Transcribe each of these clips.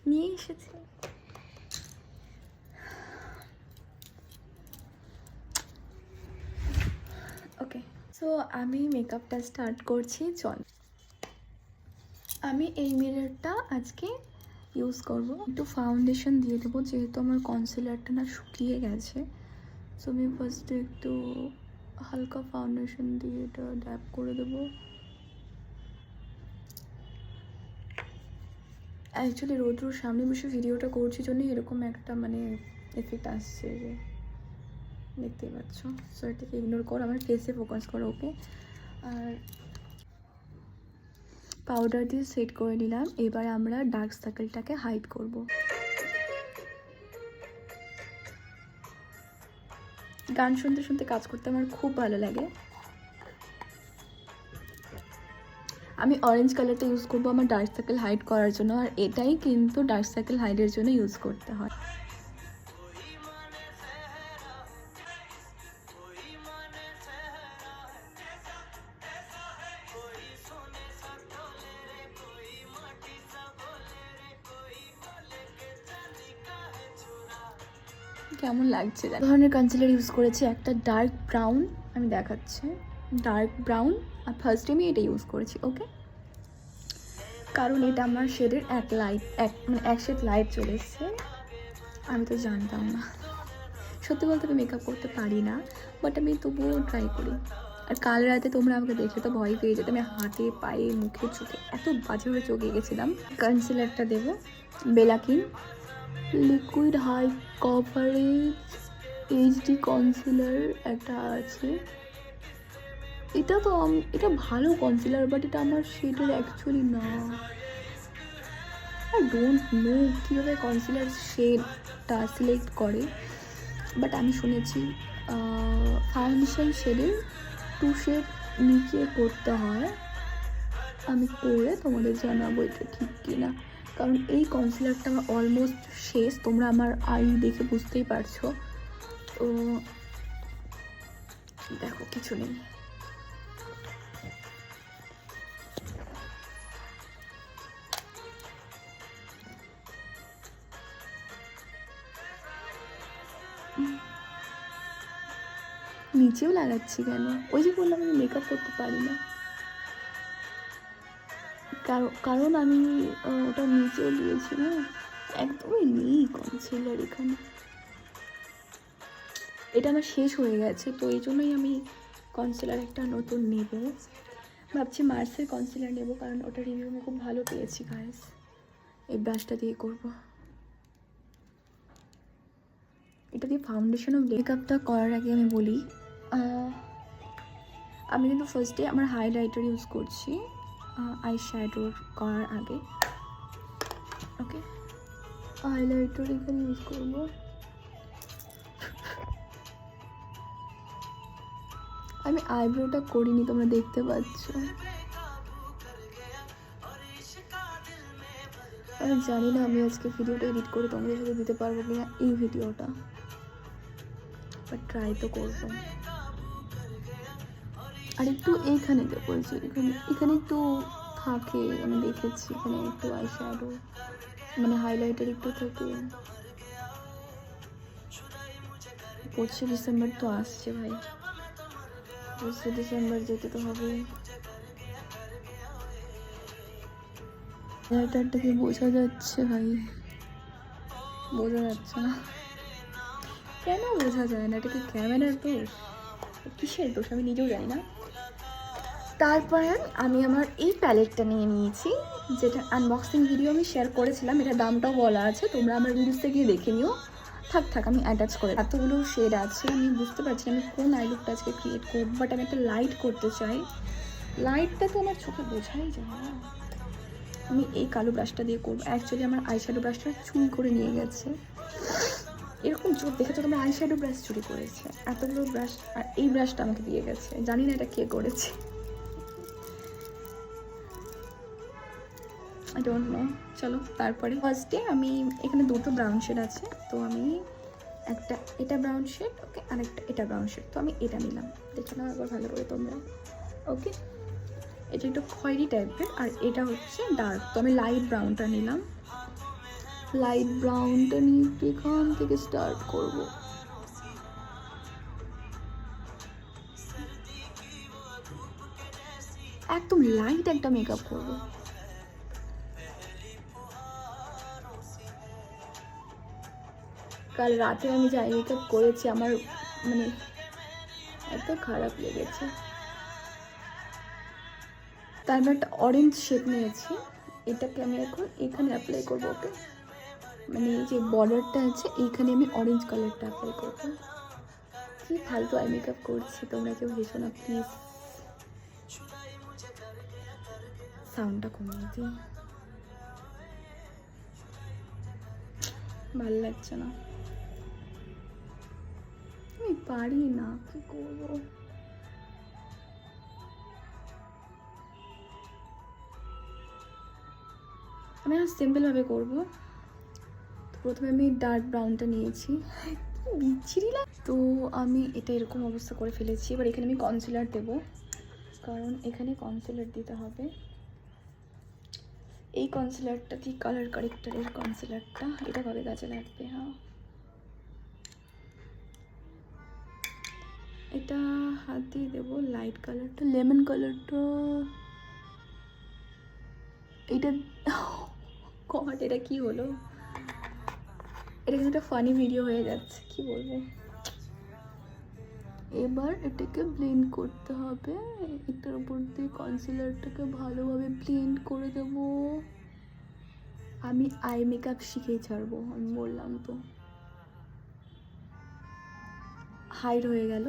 নিয়ে এসেছি। ওকে, সো আমি মেকআপটা স্টার্ট করছি। চল, আমি এই মিররটা আজকে ইউজ করব। একটু ফাউন্ডেশন দিয়ে দেবো যেহেতু আমার কনসিলারটা না শুকিয়ে গেছে। সো আমি ফার্স্টে একটু হালকা ফাউন্ডেশন দিয়ে এটা ড্যাপ করে দেবো। অ্যাকচুয়ালি রোদ্রুর সামনে বসে ভিডিওটা করছি জন্য এরকম একটা মানে এফেক্ট আসছে, যে দেখতেই পাচ্ছ। সো এটাকে ইগনোর করো, আমার ফেসে ফোকাস করো। ওকে, আর পাউডার দিয়ে সেট করে নিলাম। এবার আমরা ডার্ক সার্কেলটাকে হাইড করব। গান শুনতে শুনতে কাজ করতে আমার খুব ভালো লাগে। আমি অরেঞ্জ কালারটা ইউজ করবো আমার ডার্ক সার্কেল হাইড করার জন্য, আর এটাই কিন্তু ডার্ক সার্কেল হাইডের জন্য ইউজ করতে হয়। কেমন লাগছে? ধরনের কনসিলার ইউজ করেছি, একটা ডার্ক ব্রাউন, আমি দেখাচ্ছি ডার্ক ব্রাউন, আর ফার্স্ট আমি এটা ইউজ করেছি। ওকে, কারণ এটা আমার শেডের এক শেড লাইট চলে এসছে। আমি তো জানতাম না, সত্যি বলতে আমি মেকআপ করতে পারি না, বাট আমি তবুও ট্রাই করি। আর কাল রাতে তোমরা আমাকে দেখলে তো ভয় পেয়ে যেতে, আমি হাতে পায়ে মুখে চোখে এত বাজেভাবে চোখে গেছিলাম। কনসিলারটা দেবো বেলাকিন liquid high coverage HD concealer একটা আছে। এটা তো এটা ভালো কনসিলার, বাট এটা আমার শেডের অ্যাকচুয়ালি না। আই ডোন্ট নো কীভাবে কনসিলার শেডটা সিলেক্ট করে, বাট আমি শুনেছি ফাউন্ডেশন শেডের 2 শেড নিচে করতে হয়। আমি করে তোমাদের জানাবো এটা ঠিক কিনা, কারণ এই কনসিলারটা আমার অলমোস্ট শেষ। তোমরা আমার আই দেখে বুঝতেই পারছো। তো দেখো কিছু নেই। নিচেও লাগাচ্ছি কেন? ওই যে বললাম আমি মেকআপ করতে পারি না, কারণ আমি ওটা নিচেও দিয়েছি না, একদমই নেই কনসিলার এখানে। এটা আমার শেষ হয়ে গেছে, তো এই জন্যই আমি কনসিলার একটা নতুন নেব। ভাবছি মার্সের কনসিলার নেব, কারণ ওটা রিভিউ আমি খুব ভালো পেয়েছি গাইস। এই ব্রাশটা দিয়ে করব। এটা দিয়ে ফাউন্ডেশনও মেকআপটা করার আগে আমি বলি, আমি কিন্তু ফার্স্টে আমার হাইলাইটার ইউজ করছি আই শ্যাডোর করার আগে। ওকে, হাইলাইটার এখানে ইউজ করবো। আমি আইব্রোটা করিনি, তোমরা দেখতে পাচ্ছ। আমি জানি না আমি আজকে ভিডিওটা এডিট করে তোমাদের সাথে দিতে পারবো কিনা এই ভিডিওটা, বাট ট্রাই তো করবো। আর একটু এইখানে বলছি, এখানে একটু থাকে, আমি দেখেছি এখানে একটু আই শ্যাডো মানে হাইলাইটার একটু থাকে। 25 ডিসেম্বর তো আসছে ভাই, 25 ডিসেম্বর যেতে তো হবে। হাইলাইটারটা কি বোঝা যাচ্ছে ভাই? বোঝা যাচ্ছে না কেন? বোঝা যায় না, এটা কি ক্যামেরার দোষ, কিসের দোষ আমি নিজেও জানি না। তারপরে আমি আমার এই প্যালেটটা নিয়ে নিয়েছি, যেটা আনবক্সিং ভিডিও আমি শেয়ার করেছিলাম। এটা দামটাও বলা আছে, তোমরা আমার রিলসে গিয়ে দেখে নিও। থাক আমি অ্যাটাচ করে, এতগুলো শেড আছে আমি বুঝতে পারছি না আমি কোন আই লুকটা আজকে ক্রিয়েট করবো, বাট আমি একটা লাইট করতে চাই। লাইটটা তো আমার চোখে বোঝাই যায় না। আমি এই কালো ব্রাশটা দিয়ে করবো। অ্যাকচুয়ালি আমার আই শ্যাডো ব্রাশটা চুরি করে নিয়ে গেছে। এরকম চোখ দেখেছো তোমরা? আই শ্যাডো ব্রাশ চুরি করেছে, এতগুলো ব্রাশ, আর এই ব্রাশটা আমাকে দিয়ে গেছে। জানি না এটা কে করেছে, আই ডোন্ট নো। চলো তারপরে ফার্স্টে আমি এখানে দুটো ব্রাউন শেড আছে, তো আমি একটা এটা ব্রাউন শেড, ওকে, আর একটা এটা ব্রাউন শেড, তো আমি এটা নিলাম। দেখে নাও একবার ভালো করে তোমরা। ওকে, এটা একটু খয়েরি টাইপের, আর এটা হচ্ছে ডার্ক, তো আমি লাইট ব্রাউনটা নিলাম। লাইট ব্রাউনটা নিয়ে একটু এখান থেকে স্টার্ট করব। একদম লাইট একটা মেকআপ করব। কাল রাতে আমি যে আই মেকআপ করেছি আমার মানে এত খারাপ লেগেছে। তারপর একটা অরেঞ্জ শেড নিয়েছি, এটাকে আমি এখন এখানে অ্যাপ্লাই করবো। ওকে, মানে এই যে বর্ডারটা আছে এইখানে আমি অরেঞ্জ কালারটা অ্যাপ্লাই করবো। কি ফালতু আই মেকআপ করছি, তোমরা কেউ হেসো না প্লিজ। সাউন্ডটা কমিয়ে দিই, ভালো লাগছে না, আমি পারি না, কি করবো। আমি আর সিম্পলভাবে করবো। তো প্রথমে আমি ডার্ক ব্রাউনটা নিয়েছি, বিচ্ছিরি লাগে। তো আমি এটা এরকম অবস্থা করে ফেলেছি। এবার এখানে আমি কনসিলার দেবো, কারণ এখানে কনসিলার দিতে হবে। এই কনসিলারটা দিয়ে কালার কারেক্টারের কনসিলারটা, এটা ভাবে কাজে লাগবে। হ্যাঁ, এটা হাত দিয়ে দেবো। লাইট কালারটা, লেমন কালারটা, এটা গড এটা কি হলো, এটা কিন্তু একটা ফানি ভিডিও হয়ে যাচ্ছে, কি বলবো। এবার এটাকে ব্লেন্ড করতে হবে, এটার উপর দিয়ে কনসিলারটাকে ভালোভাবে ব্লেন্ড করে দেবো। আমি আই মেকআপ শিখেই ছাড়বো, আমি বললাম তো। হাইড হয়ে গেল।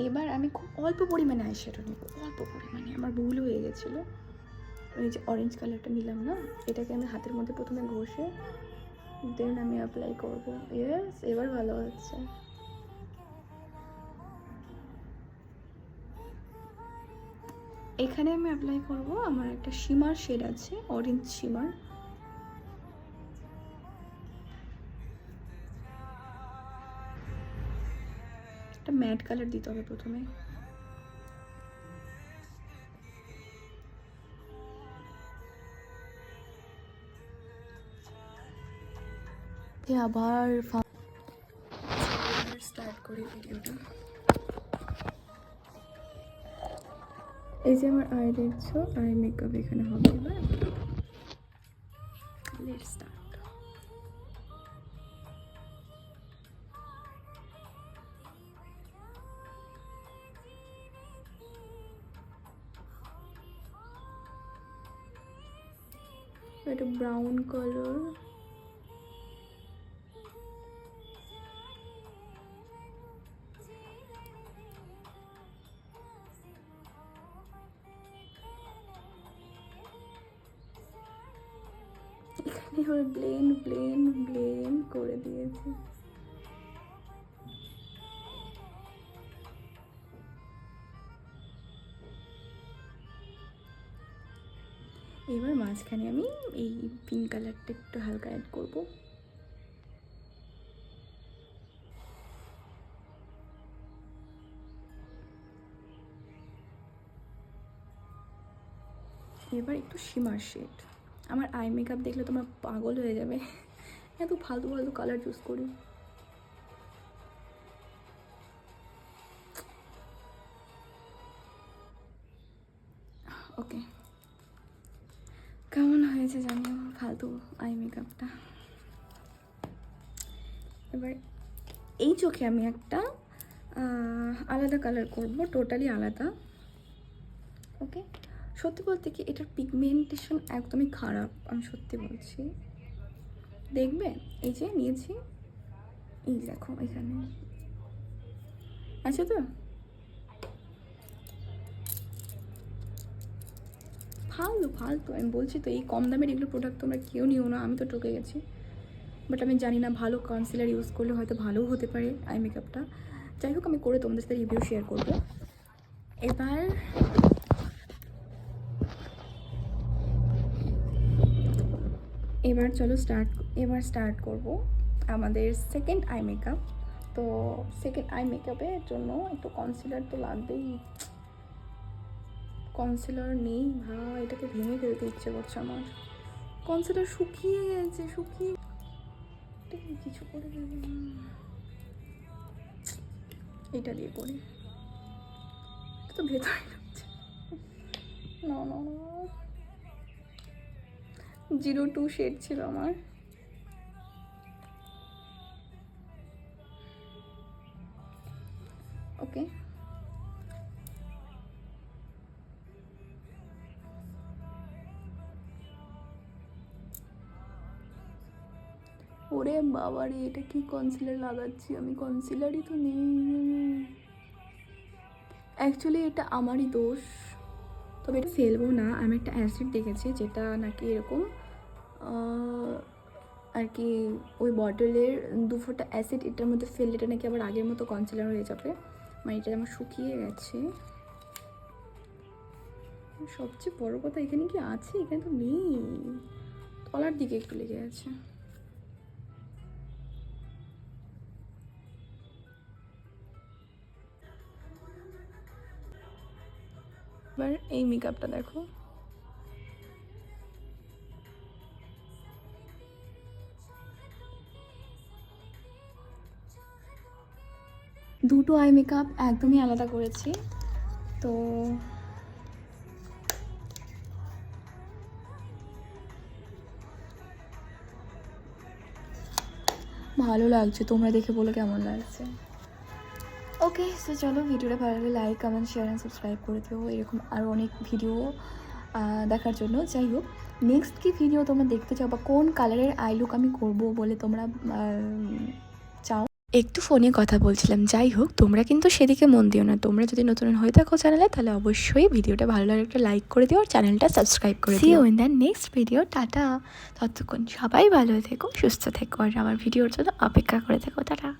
এবার আমি খুব অল্প পরিমাণে আইশ্যাডো নেব, অল্প পরিমাণে, আমার ভুল হয়ে গেছিলো। ওই যে অরেঞ্জ কালারটা নিলাম না, এটাকে আমি হাতের মধ্যে প্রথমে ঘষে দেন আমি অ্যাপ্লাই করবো। ইয়েস, এবার ভালো হচ্ছে। এখানে আমি অ্যাপ্লাই করব আমার একটা শিমার শেড আছে, অরেঞ্জ শিমার। একটা ম্যাট কালার দিতে হবে প্রথমে। আবার স্টার্ট করি ভিডিওটা। এই যে আমার আই দেখছো, আই মেকআপ এখানে হবে। এবার লেটস স্টার্ট। এটা ব্রাউন কালার, এখানে হলো ব্লেন্ড ব্লেন্ড ব্লেন্ড করে দিয়েছি। এবার মাঝখানে আমি এই পিঙ্ক কালারটা একটু হালকা অ্যাড করব। এবার একটু শিমার শেড। আমার আই মেকআপ দেখলে তোমরা পাগল হয়ে যাবে, এত ফালতু ফালতু কালার চুজ করি। ওকে, কেমন হয়েছে জানিও ফালতু আই মেকআপটা। এবার এই চোখে আমি একটা আলাদা কালার করব, টোটালি আলাদা। ওকে, সত্যি বলতে কি এটার পিগমেন্টেশন একদমই খারাপ, আমি সত্যি বলছি। দেখবে এই যে নিয়েছি, এই দেখো এখানে আচ্ছা। তো ফালতু ফালতু আমি বলছি তো, এই কম দামের এগুলো প্রোডাক্ট তোমরা কেউ নিও না, আমি তো ঠকে গেছি। বাট আমি জানি না, ভালো কনসিলার ইউজ করলে হয়তো ভালোও হতে পারে আই মেকআপটা। যাই হোক, আমি করে তোমাদের সাথে রিভিউ শেয়ার করবো। এবার চলো স্টার্ট করব আমাদের সেকেন্ড আই মেকআপ। তো সেকেন্ড আই মেকআপের জন্য একটু কনসিলার তো লাগবেই। কনসিলার নেই ভাই, এটাকে ভেঙে ফেলতে ইচ্ছে করছে আমার। কনসিলার শুকিয়ে গেছে, শুকিয়ে কিছু করে দেবে। এটা দিয়ে করি, তো ভেতরে ঢুকছে। না না না, 02 শেড ছিল আমার। ওকে, ওরে বাবা রে, এটা কি কনসিলার লাগাচ্ছি আমি, কনসিলারই তো নেই। অ্যাকচুয়ালি এটা আমারই দোষ, তবে এটা ফেলবো না। আমি একটা অ্যাসিড দেখেছি যেটা নাকি এরকম আর কি, ওই বটলের 2 ফোঁটা অ্যাসিড এটার মধ্যে ফেললে এটা নাকি আবার আগের মতো কনসিলার হয়ে যাবে। মানে এটা আমার শুকিয়ে গেছে। সবচেয়ে বড় কথা, এখানে কি আছে? এখানে তো নেই, তলার দিকে একটু লেগে আছে। এবার এই মেকআপটা দেখো, দুটো আই মেকআপ একদমই আলাদা করেছি। তো ভালো লাগছে, তোমরা দেখে বলো কেমন লাগছে। ওকে, সো চলো, ভিডিওটা ভালো লাগলে like, comment, share and subscribe করে দিও এরকম আরও অনেক ভিডিও দেখার জন্য। যাই হোক, নেক্সট কি ভিডিও তোমরা দেখতে চাও বা কোন কালারের আই লুক আমি করবো বলে তোমরা চাও। একটু ফোনে কথা বলছিলাম। যাই হোক, তোমরা কিন্তু সেদিকে মন দিও না। তোমরা যদি নতুন হয়ে থাকো চ্যানেলে, তাহলে অবশ্যই ভিডিওটা ভালো লাগলে একটা লাইক করে দিও আর চ্যানেলটা সাবস্ক্রাইব করে দিও। See you in the next video. Tata. ততক্ষণ সবাই ভালো থেকো, সুস্থ থেকো আর আমার ভিডিওর জন্য অপেক্ষা করে থেকো। টাটা।